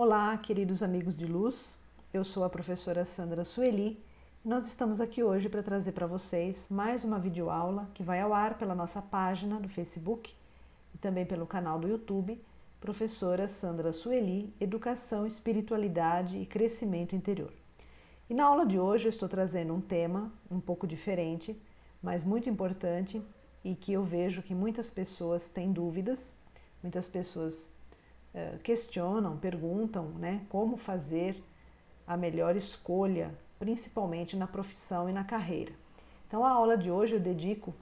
Olá, queridos amigos de luz, eu sou a professora Sandra Sueli e nós estamos aqui hoje para trazer para vocês mais uma videoaula que vai ao ar pela nossa página do Facebook e também pelo canal do YouTube, Professora Sandra Sueli, Educação, Espiritualidade e Crescimento Interior. E na aula de hoje eu estou trazendo um tema um pouco diferente, mas muito importante e que eu vejo que muitas pessoas têm dúvidas, muitas pessoas questionam, perguntam, como fazer a melhor escolha, principalmente na profissão e na carreira. Então a aula de hoje eu dedico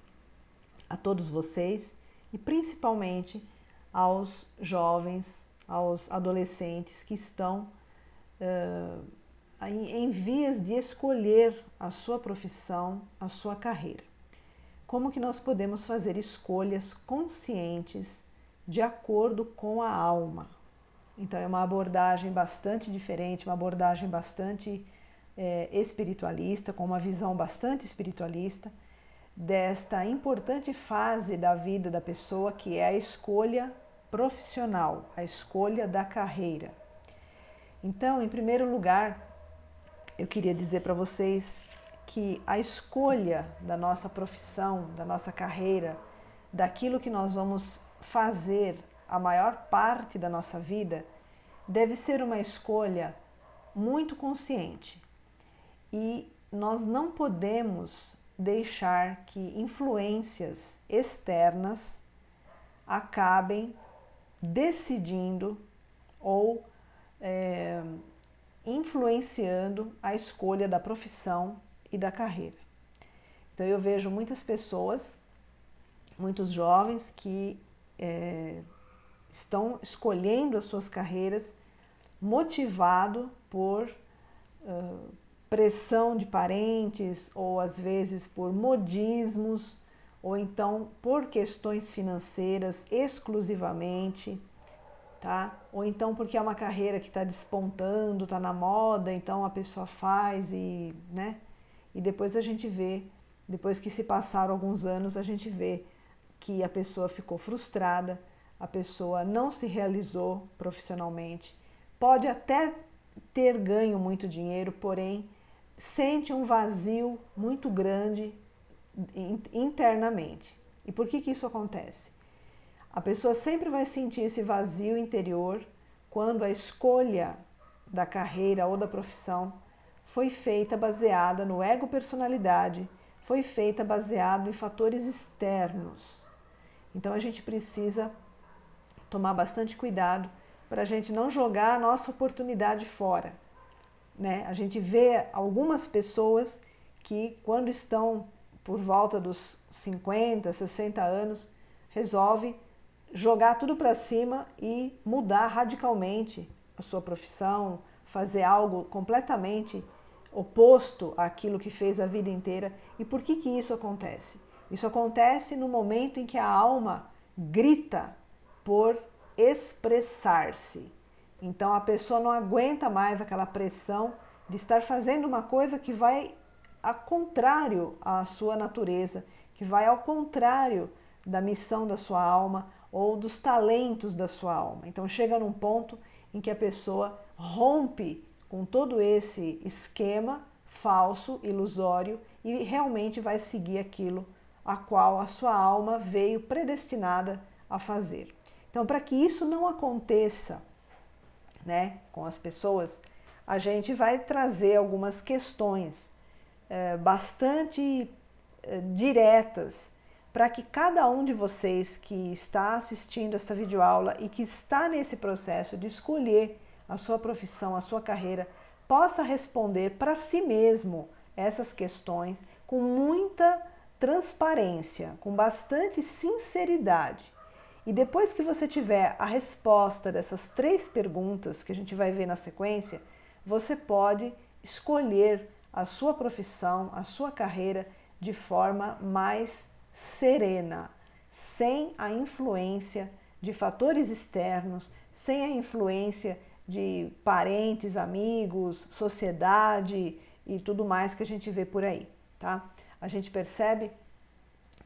a todos vocês e principalmente aos jovens, aos adolescentes que estão em vias de escolher a sua profissão, a sua carreira. Como que nós podemos fazer escolhas conscientes de acordo com a alma? Então é uma abordagem bastante diferente, uma abordagem bastante espiritualista, com uma visão bastante espiritualista desta importante fase da vida da pessoa que é a escolha profissional, a escolha da carreira. Então, em primeiro lugar, eu queria dizer para vocês que a escolha da nossa profissão, da nossa carreira, daquilo que nós vamos fazer a maior parte da nossa vida, deve ser uma escolha muito consciente. E nós não podemos deixar que influências externas acabem decidindo ou influenciando a escolha da profissão e da carreira. Então eu vejo muitas pessoas, muitos jovens que estão escolhendo as suas carreiras motivado por pressão de parentes ou às vezes por modismos ou então por questões financeiras exclusivamente, tá? Ou então porque é uma carreira que está despontando, está na moda, então a pessoa faz e depois a gente vê, depois que se passaram alguns anos, a gente vê que a pessoa ficou frustrada, a pessoa não se realizou profissionalmente, pode até ter ganho muito dinheiro, porém sente um vazio muito grande internamente. E por que isso acontece? A pessoa sempre vai sentir esse vazio interior quando a escolha da carreira ou da profissão foi feita baseada no ego-personalidade, foi feita baseado em fatores externos. Então a gente precisa tomar bastante cuidado para a gente não jogar a nossa oportunidade fora. A gente vê algumas pessoas que quando estão por volta dos 50, 60 anos, resolvem jogar tudo para cima e mudar radicalmente a sua profissão, fazer algo completamente oposto àquilo que fez a vida inteira. E por que isso acontece? Isso acontece no momento em que a alma grita por expressar-se. Então a pessoa não aguenta mais aquela pressão de estar fazendo uma coisa que vai ao contrário à sua natureza, que vai ao contrário da missão da sua alma ou dos talentos da sua alma. Então chega num ponto em que a pessoa rompe com todo esse esquema falso, ilusório e realmente vai seguir aquilo a qual a sua alma veio predestinada a fazer. Então, para que isso não aconteça, com as pessoas, a gente vai trazer algumas questões bastante diretas para que cada um de vocês que está assistindo essa videoaula e que está nesse processo de escolher a sua profissão, a sua carreira, possa responder para si mesmo essas questões com muita transparência, com bastante sinceridade. E depois que você tiver a resposta dessas 3 perguntas que a gente vai ver na sequência, você pode escolher a sua profissão, a sua carreira de forma mais serena, sem a influência de fatores externos, sem a influência de parentes, amigos, sociedade e tudo mais que a gente vê por aí, tá? A gente percebe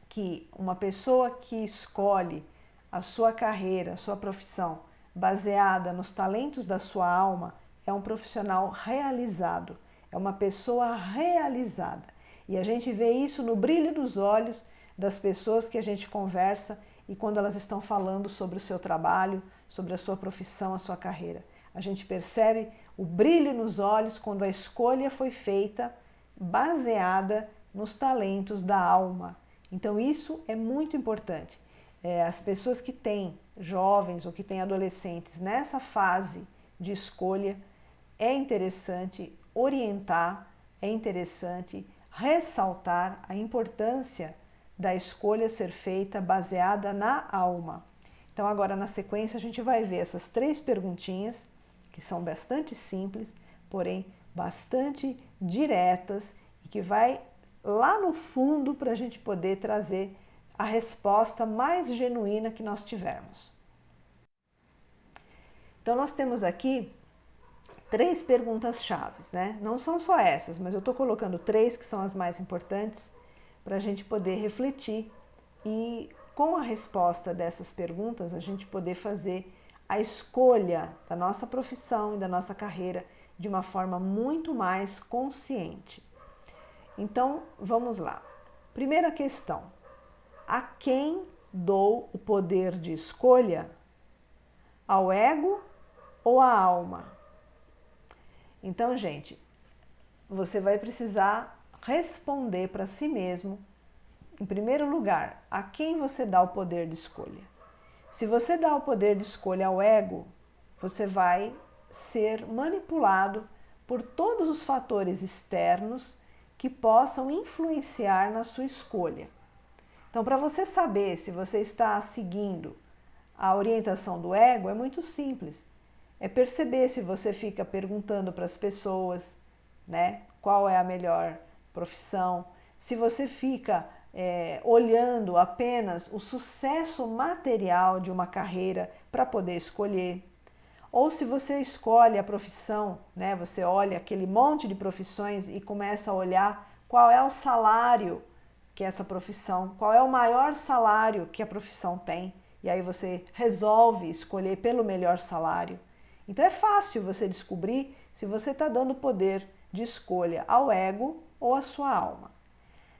que uma pessoa que escolhe a sua carreira, a sua profissão baseada nos talentos da sua alma é um profissional realizado, é uma pessoa realizada. E a gente vê isso no brilho dos olhos das pessoas que a gente conversa e quando elas estão falando sobre o seu trabalho, sobre a sua profissão, a sua carreira. A gente percebe o brilho nos olhos quando a escolha foi feita baseada nos talentos da alma. Então isso é muito importante. As pessoas que têm jovens ou que têm adolescentes nessa fase de escolha, é interessante orientar, é interessante ressaltar a importância da escolha ser feita baseada na alma. Então agora na sequência a gente vai ver essas 3 perguntinhas, que são bastante simples, porém bastante diretas e que vai lá no fundo para a gente poder trazer a resposta mais genuína que nós tivermos. Então nós temos aqui 3 perguntas-chave, né? Não são só essas, mas eu estou colocando 3 que são as mais importantes para a gente poder refletir e com a resposta dessas perguntas a gente poder fazer a escolha da nossa profissão e da nossa carreira de uma forma muito mais consciente. Então, vamos lá. Primeira questão: a quem dou o poder de escolha? Ao ego ou à alma? Então, gente, você vai precisar responder para si mesmo, em primeiro lugar, a quem você dá o poder de escolha. Se você dá o poder de escolha ao ego, você vai ser manipulado por todos os fatores externos que possam influenciar na sua escolha. Então, para você saber se você está seguindo a orientação do ego, é muito simples. É perceber se você fica perguntando para as pessoas, né, qual é a melhor profissão, se você fica olhando apenas o sucesso material de uma carreira para poder escolher, ou se você escolhe a profissão, né, você olha aquele monte de profissões e começa a olhar qual é o salário que essa profissão, qual é o maior salário que a profissão tem, e aí você resolve escolher pelo melhor salário. Então é fácil você descobrir se você está dando poder de escolha ao ego ou à sua alma.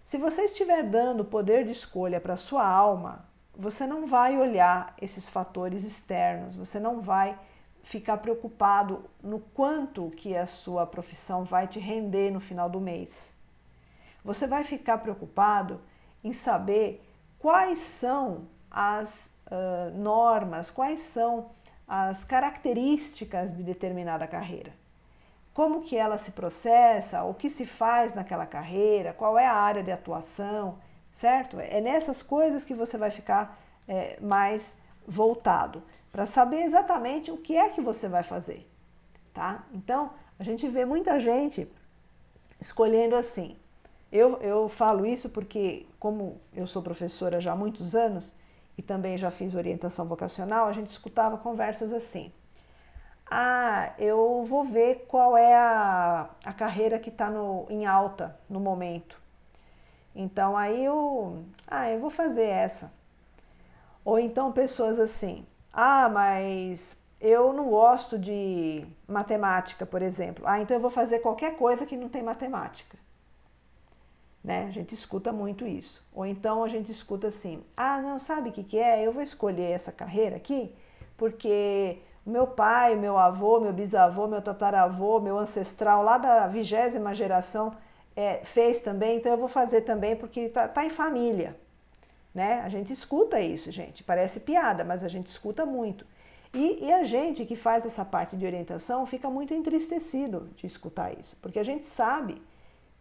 Se você estiver dando poder de escolha para a sua alma, você não vai olhar esses fatores externos, você não vai ficar preocupado no quanto que a sua profissão vai te render no final do mês. Você vai ficar preocupado em saber quais são as normas, quais são as características de determinada carreira. Como que ela se processa, o que se faz naquela carreira, qual é a área de atuação, certo? É nessas coisas que você vai ficar mais voltado, para saber exatamente o que é que você vai fazer, tá? Então, a gente vê muita gente escolhendo assim. Eu falo isso porque, como eu sou professora já há muitos anos e também já fiz orientação vocacional, a gente escutava conversas assim. Eu vou ver qual é a carreira que está em alta no momento. Então, aí eu vou fazer essa. Ou então pessoas assim, mas eu não gosto de matemática, por exemplo. Então eu vou fazer qualquer coisa que não tem matemática. Né? A gente escuta muito isso. Ou então a gente escuta assim, não, sabe o que é? Eu vou escolher essa carreira aqui porque meu pai, meu avô, meu bisavô, meu tataravô, meu ancestral lá da 20ª geração fez também, então eu vou fazer também porque tá em família. Né? A gente escuta isso, gente. Parece piada, mas a gente escuta muito. E a gente que faz essa parte de orientação fica muito entristecido de escutar isso, porque a gente sabe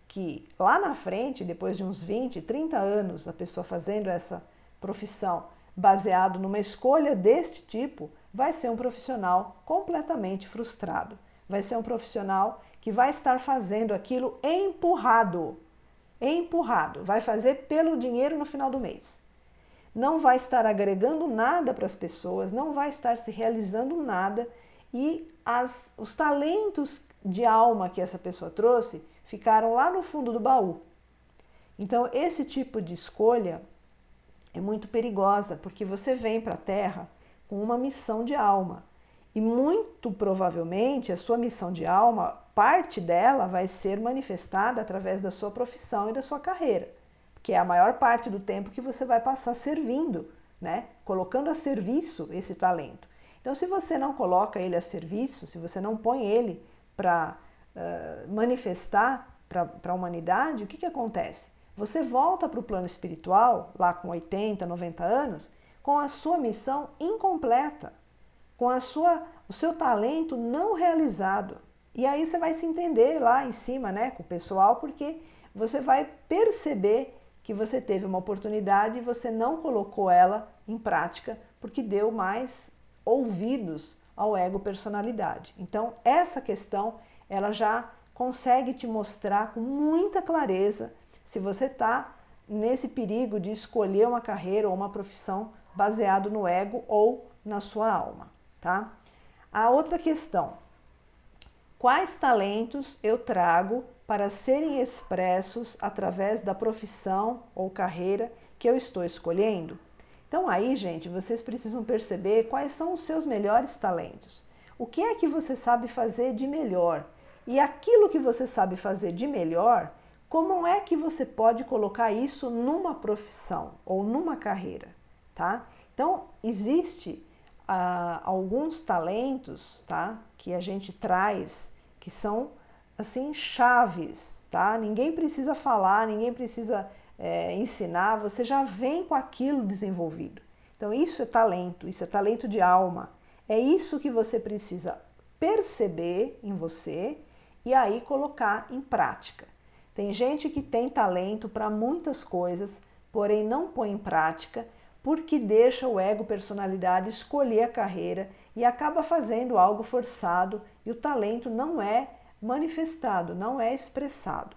que lá na frente, depois de uns 20, 30 anos, a pessoa fazendo essa profissão baseado numa escolha deste tipo, vai ser um profissional completamente frustrado. Vai ser um profissional que vai estar fazendo aquilo empurrado. Empurrado. Vai fazer pelo dinheiro no final do mês. Não vai estar agregando nada para as pessoas, não vai estar se realizando nada e os talentos de alma que essa pessoa trouxe ficaram lá no fundo do baú. Então, esse tipo de escolha é muito perigosa, porque você vem para a Terra com uma missão de alma. E muito provavelmente a sua missão de alma, parte dela vai ser manifestada através da sua profissão e da sua carreira, que é a maior parte do tempo que você vai passar servindo, né? Colocando a serviço esse talento. Então, se você não coloca ele a serviço, se você não põe ele para manifestar para a humanidade, o que acontece? Você volta para o plano espiritual, lá com 80, 90 anos, com a sua missão incompleta, com o seu talento não realizado. E aí você vai se entender lá em cima, né, com o pessoal, porque você vai perceber que você teve uma oportunidade e você não colocou ela em prática porque deu mais ouvidos ao ego personalidade. Então, essa questão, ela já consegue te mostrar com muita clareza se você está nesse perigo de escolher uma carreira ou uma profissão baseado no ego ou na sua alma, tá? A outra questão: quais talentos eu trago para serem expressos através da profissão ou carreira que eu estou escolhendo? Então aí, gente, vocês precisam perceber quais são os seus melhores talentos. O que é que você sabe fazer de melhor? E aquilo que você sabe fazer de melhor, como é que você pode colocar isso numa profissão ou numa carreira, tá? Então, existe alguns talentos, tá, que a gente traz, que são, assim, chaves, tá? Ninguém precisa falar, ninguém precisa ensinar, você já vem com aquilo desenvolvido. Então, isso é talento de alma. É isso que você precisa perceber em você e aí colocar em prática. Tem gente que tem talento para muitas coisas, porém não põe em prática porque deixa o ego personalidade escolher a carreira e acaba fazendo algo forçado e o talento não é manifestado, não é expressado.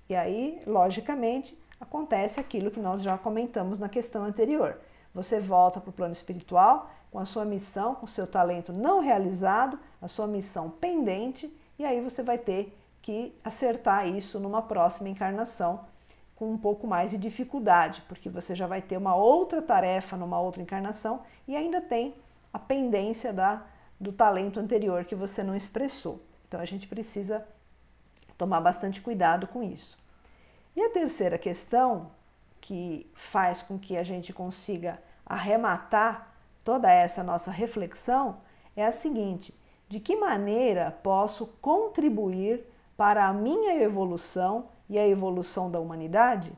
E aí, logicamente, acontece aquilo que nós já comentamos na questão anterior. Você volta para o plano espiritual com a sua missão, com o seu talento não realizado, a sua missão pendente, e aí você vai ter que acertar isso numa próxima encarnação com um pouco mais de dificuldade, porque você já vai ter uma outra tarefa numa outra encarnação e ainda tem a pendência do talento anterior que você não expressou. Então a gente precisa tomar bastante cuidado com isso. E a terceira questão, que faz com que a gente consiga arrematar toda essa nossa reflexão, é a seguinte: de que maneira posso contribuir para a minha evolução e a evolução da humanidade?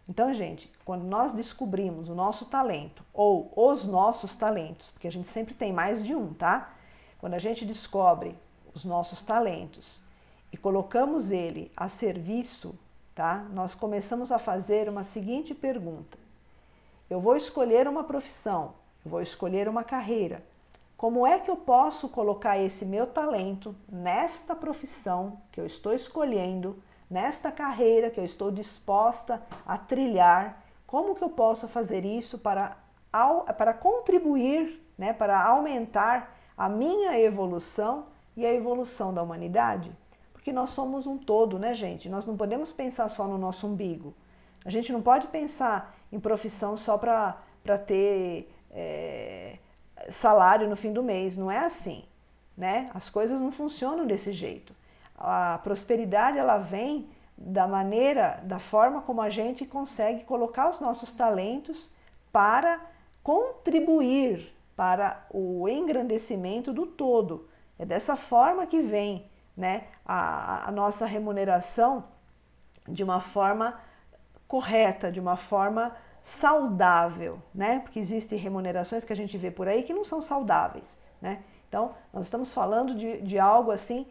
Então, gente, quando nós descobrimos o nosso talento ou os nossos talentos, porque a gente sempre tem mais de um, tá? Quando a gente descobre os nossos talentos e colocamos ele a serviço, tá? Nós começamos a fazer uma seguinte pergunta: eu vou escolher uma profissão, eu vou escolher uma carreira. Como é que eu posso colocar esse meu talento nesta profissão que eu estou escolhendo, nesta carreira que eu estou disposta a trilhar? Como que eu posso fazer isso para contribuir, né, para aumentar a minha evolução e a evolução da humanidade? Porque nós somos um todo, né, gente? Nós não podemos pensar só no nosso umbigo. A gente não pode pensar em profissão só para ter salário no fim do mês. Não é assim, né? As coisas não funcionam desse jeito. A prosperidade, ela vem da forma como a gente consegue colocar os nossos talentos para contribuir para o engrandecimento do todo. É dessa forma que vem, né, a nossa remuneração de uma forma correta, de uma forma saudável, né? Porque existem remunerações que a gente vê por aí que não são saudáveis, né? Então, nós estamos falando de algo assim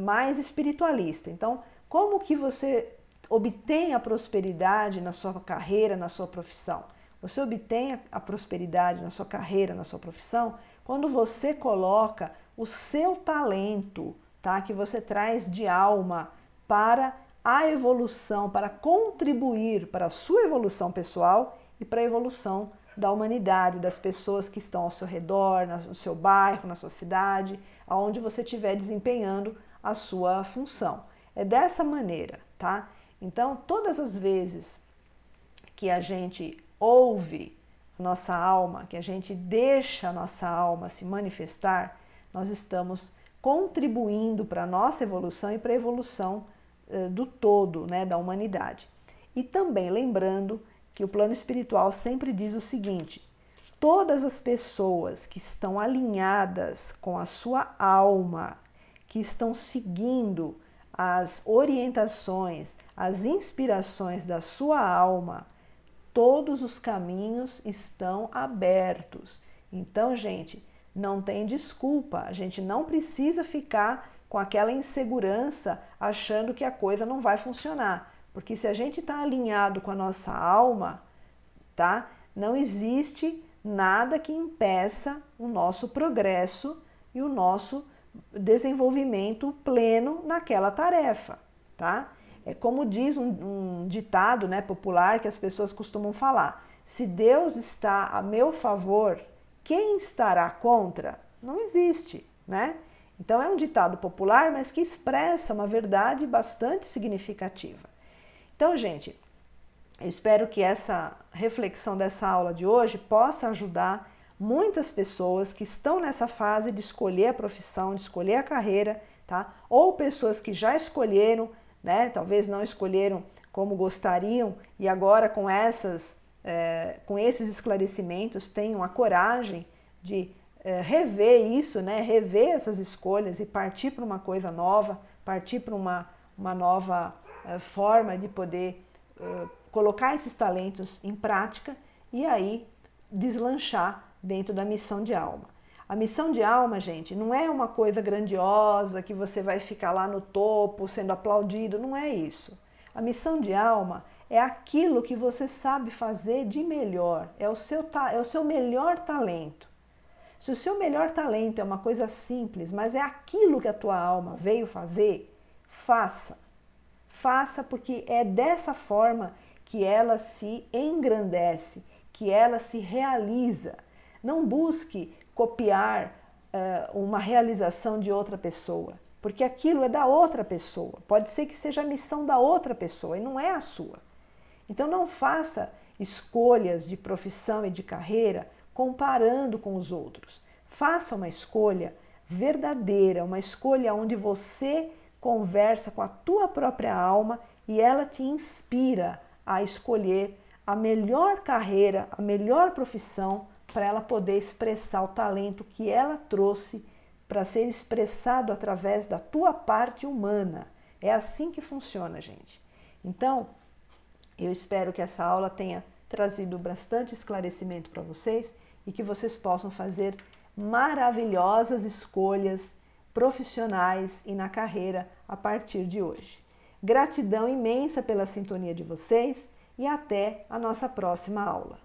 mais espiritualista. Então, como que você obtém a prosperidade na sua carreira, na sua profissão? Você obtém a prosperidade na sua carreira, na sua profissão, quando você coloca o seu talento, tá? Que você traz de alma para a evolução, para contribuir para a sua evolução pessoal e para a evolução da humanidade, das pessoas que estão ao seu redor, no seu bairro, na sua cidade, aonde você estiver desempenhando a sua função. É dessa maneira, tá? Então, todas as vezes que a gente ouve a nossa alma, que a gente deixa a nossa alma se manifestar, nós estamos contribuindo para a nossa evolução e para a evolução do todo, né, da humanidade. E também lembrando que o plano espiritual sempre diz o seguinte: todas as pessoas que estão alinhadas com a sua alma, que estão seguindo as orientações, as inspirações da sua alma, todos os caminhos estão abertos. Então, gente, não tem desculpa, a gente não precisa ficar com aquela insegurança achando que a coisa não vai funcionar. Porque se a gente está alinhado com a nossa alma, tá? Não existe nada que impeça o nosso progresso e o nosso desenvolvimento pleno naquela tarefa, tá? É como diz um ditado, né, popular que as pessoas costumam falar: se Deus está a meu favor, quem estará contra? Não existe, né? Então é um ditado popular, mas que expressa uma verdade bastante significativa. Então, gente, eu espero que essa reflexão dessa aula de hoje possa ajudar muitas pessoas que estão nessa fase de escolher a profissão, de escolher a carreira, tá? Ou pessoas que já escolheram, né? Talvez não escolheram como gostariam e agora com esses esclarecimentos tenham a coragem de rever isso, né? Rever essas escolhas e partir para uma coisa nova, partir para uma nova forma de poder colocar esses talentos em prática e aí deslanchar dentro da missão de alma. A missão de alma, gente, não é uma coisa grandiosa que você vai ficar lá no topo sendo aplaudido, não é isso. A missão de alma é aquilo que você sabe fazer de melhor, é o seu melhor talento. Se o seu melhor talento é uma coisa simples, mas é aquilo que a tua alma veio fazer, faça. Faça, porque é dessa forma que ela se engrandece, que ela se realiza. Não busque copiar uma realização de outra pessoa, porque aquilo é da outra pessoa. Pode ser que seja a missão da outra pessoa e não é a sua. Então não faça escolhas de profissão e de carreira comparando com os outros. Faça uma escolha verdadeira, uma escolha onde você conversa com a tua própria alma e ela te inspira a escolher a melhor carreira, a melhor profissão para ela poder expressar o talento que ela trouxe para ser expressado através da tua parte humana. É assim que funciona, gente. Então, eu espero que essa aula tenha trazido bastante esclarecimento para vocês e que vocês possam fazer maravilhosas escolhas profissionais e na carreira a partir de hoje. Gratidão imensa pela sintonia de vocês e até a nossa próxima aula.